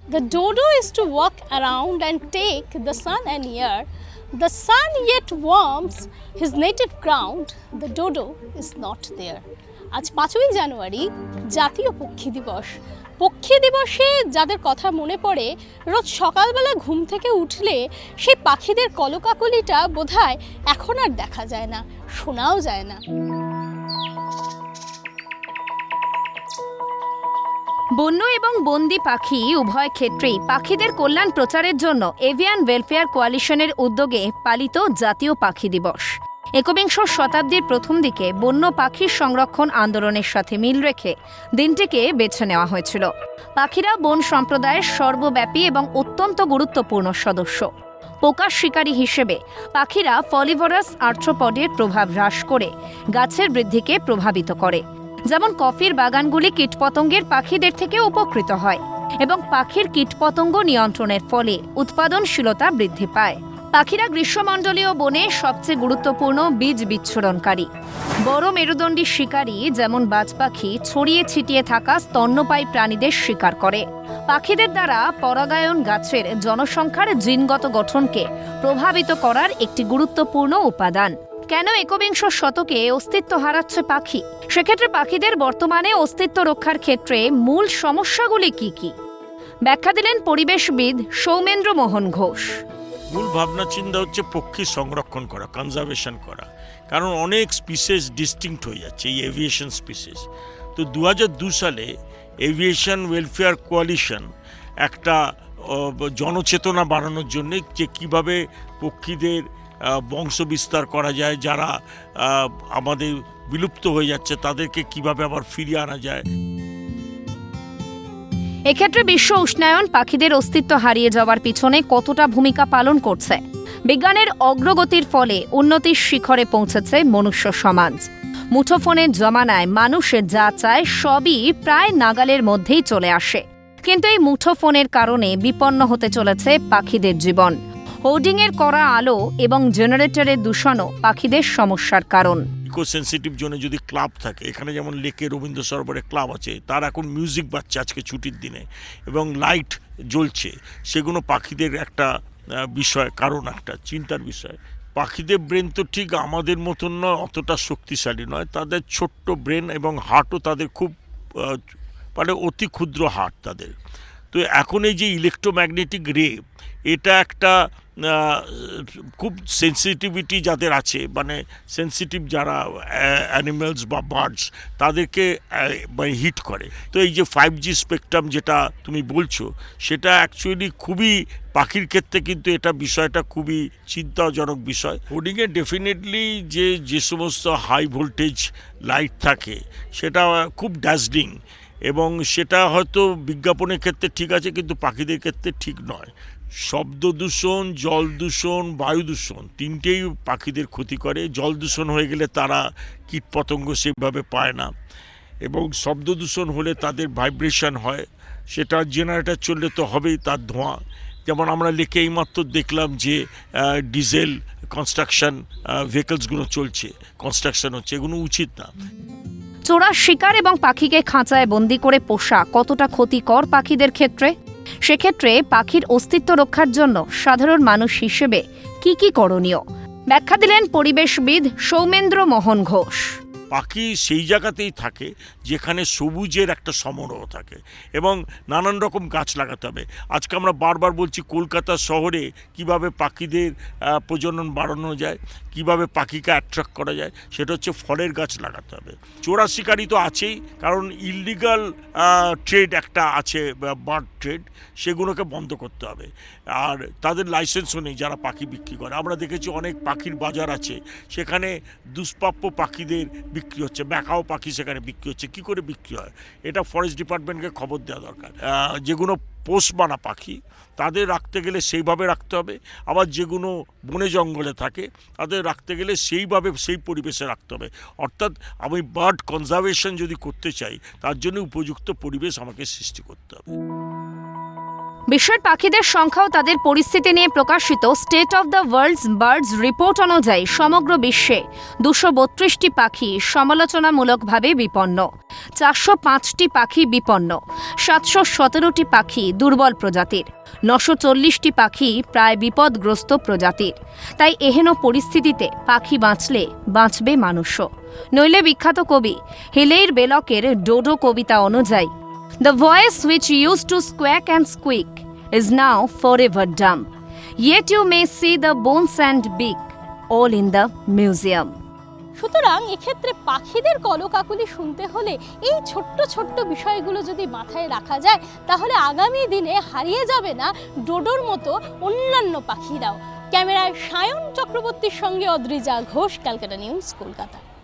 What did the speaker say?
The dodo is to walk around and take the sun and air. The sun yet warms his native ground. The dodo is not there. আজ 5ই জানুয়ারি জাতীয় পক্ষী দিবস। পক্ষী দিবসে যাদের কথা মনে পড়ে, রোজ সকালবেলা ঘুম থেকে উঠলে সেই পাখিদের কলকাকলিটা বোধহয় এখন আর দেখা যায় না, শোনাও যায় না। বন্য এবং বন্দি পাখি উভয় ক্ষেত্রেই পাখিদের কল্যাণ প্রচারের জন্য এভিয়ান ওয়েলফেয়ার কোয়ালিশনের উদ্যোগে পালিত জাতীয় পাখি দিবস। একবিংশ শতাব্দীর প্রথম দিকে বন্য পাখির সংরক্ষণ আন্দোলনের সাথে মিল রেখে দিনটিকে বেছে নেওয়া হয়েছিল। পাখিরা বন সম্প্রদায়ের সর্বব্যাপী এবং অত্যন্ত গুরুত্বপূর্ণ সদস্য। পোকা শিকারী হিসেবে পাখিরা ফলিভরাস আর্থ্রোপডের প্রভাব হ্রাস করে গাছের বৃদ্ধিকে প্রভাবিত করে। যেমন কফির বাগানগুলি কীটপতঙ্গের পাখিদের থেকে উপকৃত হয় এবং পাখির কীটপতঙ্গ নিয়ন্ত্রণের ফলে উৎপাদনশীলতা বৃদ্ধি পায়। পাখিরা গ্রীষ্মমণ্ডলীয় বনে সবচেয়ে গুরুত্বপূর্ণ বীজ বিচ্ছুরণকারী। বড় মেরুদণ্ডী শিকারী যেমন বাজ পাখি ছড়িয়ে ছিটিয়ে থাকা স্তন্যপায়ী প্রাণীদের শিকার করে। পাখিদের দ্বারা পরাগায়ন গাছের জনসংখ্যার জিনগত গঠনকে প্রভাবিত করার একটি গুরুত্বপূর্ণ উপাদান। কেন একবিংশ শতকে অস্তিত্ব হারাচ্ছে পাখি? সেক্ষেত্রে পাখিদের বর্তমানে অস্তিত্ব রক্ষার ক্ষেত্রে মূল সমস্যাগুলি কি কি? ব্যাখ্যা দিলেন পরিবেশবিদ সৌমেন্দ্র মোহন ঘোষ। মূল ভাবনা চিন্তা হচ্ছে পক্ষী সংরক্ষণ করা, কনজারভেশন করা, কারণ অনেক স্পিসিস ডিস্টিংক্ট হয়ে যাচ্ছে এই এভিয়েশন স্পিসিস। তো 2002 সালে এভিয়েশন ওয়েলফেয়ার কোয়ালিশন একটা জনচেতনা বাড়ানোর জন্য যে কীভাবে পক্ষীদের বংশ বিস্তার করা যায়, যারা আমাদের বিলুপ্ত হয়ে যাচ্ছে তাদেরকে কিভাবে আবার ফিরিয়ে আনা যায়। এক্ষেত্রে বিশ্ব উষ্ণায়ন পাখিদের অস্তিত্ব হারিয়ে যাওয়ার পিছনে কতটা ভূমিকা পালন করছে? বিজ্ঞানের অগ্রগতির ফলে উন্নতির শিখরে পৌঁছেছে মনুষ্য সমাজ। মুঠোফোনের জমানায় মানুষ যা চায় সবই প্রায় নাগালের মধ্যেই চলে আসে, কিন্তু এই মুঠোফোনের কারণে বিপন্ন হতে চলেছে পাখিদের জীবন। হোর্ডিংয়ের করা আলো এবং জেনারেটরের দূষণও পাখিদের সমস্যার কারণ। ইকো সেন্সিটিভ জোনে যদি ক্লাব থাকে, এখানে যেমন লেকে রবীন্দ্র সরোবরে ক্লাব আছে, তার এখন মিউজিক বাজছে আজকে ছুটির দিনে এবং লাইট জ্বলছে, সেগুলো পাখিদের একটা বিষয়, কারণ একটা চিন্তার বিষয়। পাখিদের ব্রেন তো ঠিক আমাদের মতন নয়, অতটা শক্তিশালী নয়, তাদের ছোট্ট ব্রেন এবং হার্টও তাদের খুব মানে অতি ক্ষুদ্র হার্ট তাদের। তো এখন এই যে ইলেকট্রোম্যাগনেটিক রে, এটা একটা খুব সেন্সিটিভিটি যাদের আছে, মানে সেন্সিটিভ যারা অ্যানিমেলস বা বার্ডস, তাদেরকে হিট করে। তো এই যে 5G স্পেকট্রাম যেটা তুমি বলছো, সেটা অ্যাকচুয়ালি খুবই পাখির ক্ষেত্রে কিন্তু এটা বিষয়টা খুবই চিন্তাজনক বিষয়। হোর্ডিংয়ে ডেফিনেটলি যে সমস্ত হাই ভোল্টেজ লাইট থাকে সেটা খুব ড্যাজলিং, এবং সেটা হয়তো বিজ্ঞাপনের ক্ষেত্রে ঠিক আছে, কিন্তু পাখিদের ক্ষেত্রে ঠিক নয়। শব্দ দূষণ, জল দূষণ, বায়ু দূষণ, তিনটেই পাখিদের ক্ষতি করে। জল দূষণ হয়ে গেলে তারা কীটপতঙ্গ সেভাবে পায় না, এবং শব্দ দূষণ হলে তাদের ভাইব্রেশন হয়, সেটা জেনারেটর চললে তো হবেই, তার ধোঁয়া। যেমন আমরা লেকে এইমাত্র দেখলাম যে ডিজেল কনস্ট্রাকশন ভেহিকলসগুলো চলছে, কনস্ট্রাকশন হচ্ছে, এগুলো উচিত না। চোরা শিকার এবং পাখিকে খাঁচায় বন্দি করে পোষা কতটা ক্ষতিকর পাখিদের ক্ষেত্রে? সেক্ষেত্রে পাখির অস্তিত্ব রক্ষার জন্য সাধারণ মানুষ হিসেবে কি কি করণীয়? ব্যাখ্যা দিলেন পরিবেশবিদ সৌমেন্দ্র মোহন ঘোষ। পাখি সেই জায়গাতেই থাকে যেখানে সবুজের একটা সমারোহ থাকে, এবং নানান রকম গাছ লাগাতে হবে। আজকে আমরা বারবার বলছি কলকাতা শহরে কিভাবে পাখিদের প্রজনন বাড়ানো যায়, কিভাবে পাখিকে অ্যাট্রাক্ট করা যায়, সেটা হচ্ছে ফলের গাছ লাগাতে হবে। চোরা শিকারি তো আছেই, কারণ ইললিগাল ট্রেড একটা আছে, বার্ড ট্রেড, সেগুলোকে বন্ধ করতে হবে। আর তাদের লাইসেন্সও নেই যারা পাখি বিক্রি করে। আমরা দেখেছি অনেক পাখির বাজার আছে, সেখানে দুষ্প্রাপ্য পাখিদের বিক্রি হচ্ছে, ম্যাকাও পাখি সেখানে বিক্রি হচ্ছে। কী করে বিক্রি হয় এটা ফরেস্ট ডিপার্টমেন্টকে খবর দেওয়া দরকার। যেগুলো পোষমানা পাখি তাদের রাখতে গেলে সেইভাবে রাখতে হবে, আবার যেগুলো বনে জঙ্গলে থাকে তাদের রাখতে গেলে সেইভাবে সেই পরিবেশে রাখতে হবে। অর্থাৎ আমি বার্ড কনজারভেশন যদি করতে চাই, তার জন্য উপযুক্ত পরিবেশ আমাকে সৃষ্টি করতে হবে। বিশ্বের পাখিদের সংখ্যাও তাদের পরিস্থিতি নিয়ে প্রকাশিত state of the world's birds report অনুযায়ী সমগ্র বিশ্বে 232টি পাখি সমালোচনামূলকভাবে বিপন্ন, 405টি পাখি বিপন্ন, 717টি পাখি দুর্বল প্রজাতির, 940টি পাখি প্রায় বিপদগ্রস্ত প্রজাতির। তাই এহেন পরিস্থিতিতে পাখি বাঁচলে বাঁচবে মানুষও। নইলে বিখ্যাত কবি হিলেইর বেলকের ডোডো কবিতা অনুযায়ী, "The voice which used to squawk and squeak is now forever dumb. Yet you may see the bones and beak all in the museum." সুতরাং এক্ষেত্রে পাখিদের কলকাকলি শুনতে হলে এই ছোট্ট ছোট্ট বিষয়গুলো যদি মাথায় রাখা যায়, তাহলে আগামী দিনে হারিয়ে যাবে না ডোডোর মতো অন্যান্য পাখিরাও। ক্যামেরায় সায়ন চক্রবর্তীর সঙ্গে অদ্রিজা ঘোষ, ক্যালকাটা নিউজ, কলকাতা।